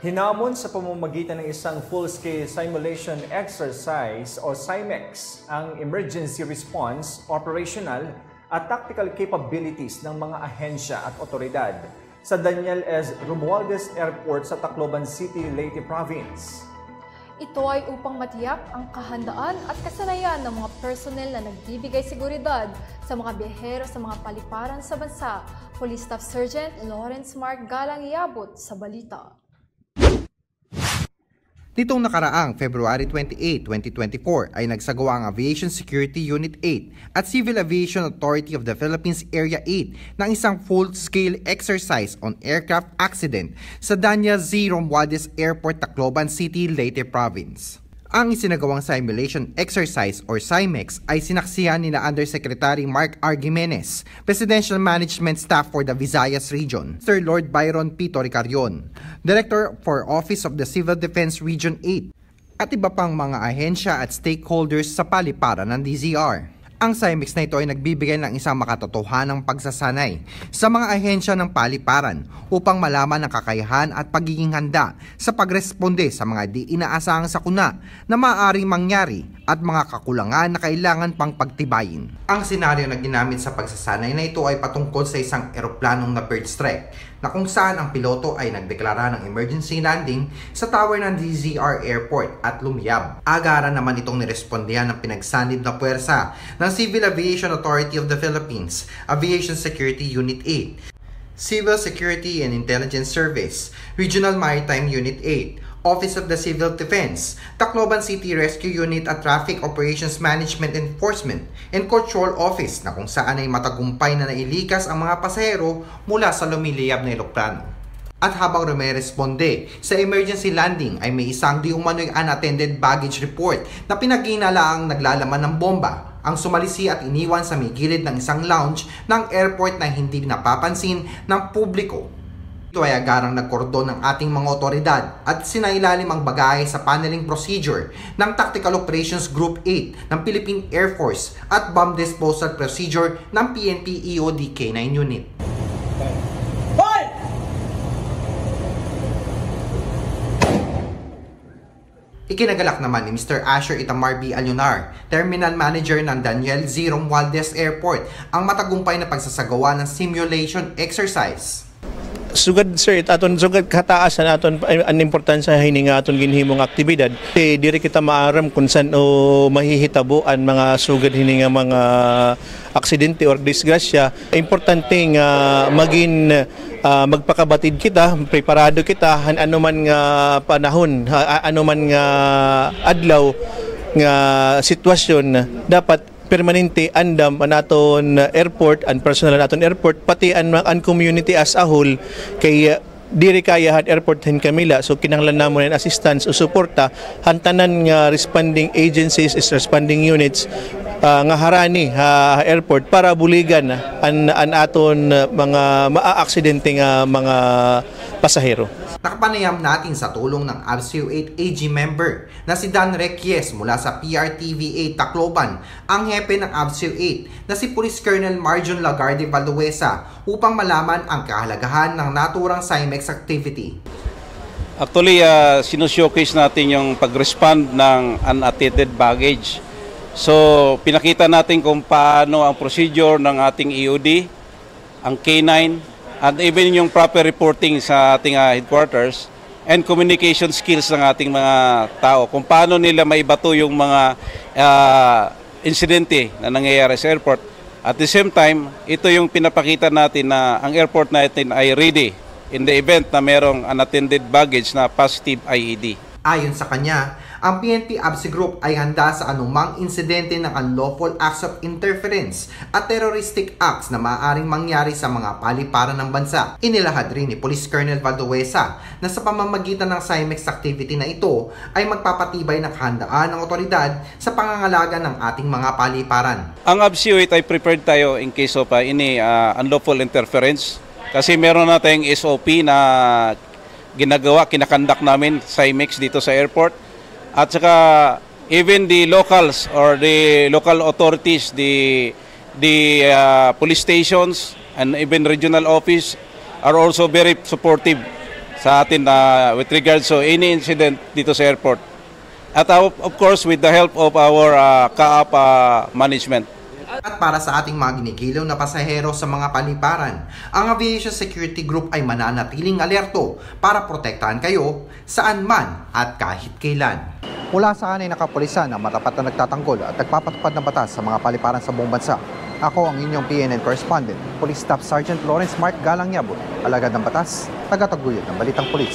Hinamon sa pamamagitan ng isang full-scale simulation exercise o SIMEX ang emergency response, operational at tactical capabilities ng mga ahensya at otoridad sa Daniel S. Romualdez Airport sa Tacloban City, Leyte Province. Ito ay upang matiyak ang kahandaan at kasanayan ng mga personnel na nagbibigay seguridad sa mga biyahero sa mga paliparan sa bansa. Police Staff Sergeant Lawrence Mark Galang iabot sa balita. Nitong nakaraang February 28, 2024 ay nagsagawa ang Aviation Security Unit 8 at Civil Aviation Authority of the Philippines Area 8 ng isang full-scale exercise on aircraft accident sa Daniel Z. Romualdez Airport, Tacloban City, Leyte Province. Ang isinagawang simulation exercise or SIMEX ay sinaksihan nila Undersecretary Mark R. Gimenez, Presidential Management Staff for the Visayas Region, Sir Lord Byron P. Toricarion, Director for Office of the Civil Defense Region 8, at iba pang mga ahensya at stakeholders sa paliparan ng DZR. Ang SIMEX na ito ay nagbibigay ng isang makatotohanang pagsasanay sa mga ahensya ng paliparan upang malaman ang kakayahan at pagiging handa sa pagresponde sa mga di inaasahang sakuna na maaaring mangyari at mga kakulangan na kailangan pang pagtibayin. Ang senaryo na ginamit sa pagsasanay na ito ay patungkol sa isang eroplanong na bird strike na kung saan ang piloto ay nagdeklara ng emergency landing sa tower ng DZR Airport at lumiyab. Agaran naman itong nirespondihan ng pinagsanib na puwersa ng Civil Aviation Authority of the Philippines, Aviation Security Unit 8, Civil Security and Intelligence Service, Regional Maritime Unit 8, Office of the Civil Defense, Tacloban City Rescue Unit at Traffic Operations Management Enforcement and Control Office na kung saan ay matagumpay na nailikas ang mga pasahero mula sa lumiliyab na eroplano. At habang rumeresponde sa emergency landing ay may isang di umano'y unattended baggage report na pinag-inalaang naglalaman ng bomba ang sumalisi at iniwan sa may gilid ng isang lounge ng airport na hindi napapansin ng publiko. Ito ay agarang nagkordon ng ating mga otoridad at sinailalim ang bagahe sa paneling procedure ng Tactical Operations Group 8 ng Philippine Air Force at Bomb Disposal Procedure ng PNP EOD K9 Unit. Ikinagalak naman ni Mr. Asher Itamar B. Alionar, Terminal Manager ng Daniel Z. Romualdez Airport, ang matagumpay na pagsasagawa ng simulation exercise. Sugad sir, aton sugad kataasan aton ang importansya hininga aton ginhimong aktibidad. Diri kita maaram kung saan mahihitabo ang mga sugad hininga mga aksidente or disgrasya. Importante nga maging magpakabatid kita, preparado kita anuman nga panahon, anuman nga adlaw nga sitwasyon dapat permanente andam ang aton airport and personal naton airport pati ang community as a whole kay diri kayahan airport hin Camila so kinahanglan namon ng assistance o suporta hantanan nga responding agencies is responding units nga harani airport para buligan an aton mga maa-aksidente nga mga pasahero. Nakapanayam natin sa tulong ng ABSU 8 AG member na si Dan Requies mula sa PRTV 8 Tacloban, ang hepe ng ABSU 8 na si Police Colonel Marjon Lagarde Valuesa upang malaman ang kahalagahan ng naturang SIMEX activity. Actually, sinushowcase natin yung pag-respond ng unattended baggage. So, pinakita natin kung paano ang procedure ng ating EOD, ang K9, at even yung proper reporting sa ating headquarters and communication skills ng ating mga tao. Kung paano nila maibato yung mga insidente na nangyayari sa airport. At the same time, ito yung pinapakita natin na ang airport natin ay ready in the event na merong unattended baggage na positive IED. Ayon sa kanya, ang PNP ABSU Group ay handa sa anumang insidente ng unlawful acts of interference at terroristic acts na maaaring mangyari sa mga paliparan ng bansa. Inilahad rin ni Police Colonel Valuesa na sa pamamagitan ng SIMEX activity na ito ay magpapatibay ng handaan ng otoridad sa pangangalaga ng ating mga paliparan. Ang ABSU ay prepared tayo in case of any unlawful interference kasi meron na tayong SOP na ginagawa, kinakandak namin SIMEX dito sa airport. At saka even the locals or the local authorities, the police stations and even regional office are also very supportive sa atin with regards to any incident dito sa airport. At of course, with the help of our CAAP management. At para sa ating mga ginigilaw na pasahero sa mga paliparan, ang Aviation Security Group ay mananatiling alerto para protektahan kayo saan man at kahit kailan. Mula sa kanay nakapulisan na matapat na nagtatanggol at nagpapatupad ng batas sa mga paliparan sa buong bansa. Ako ang inyong PNN correspondent, Police Staff Sergeant Lawrence Mark Galang Yabut, alagad ng batas, tagataguyod ng Balitang Pulis.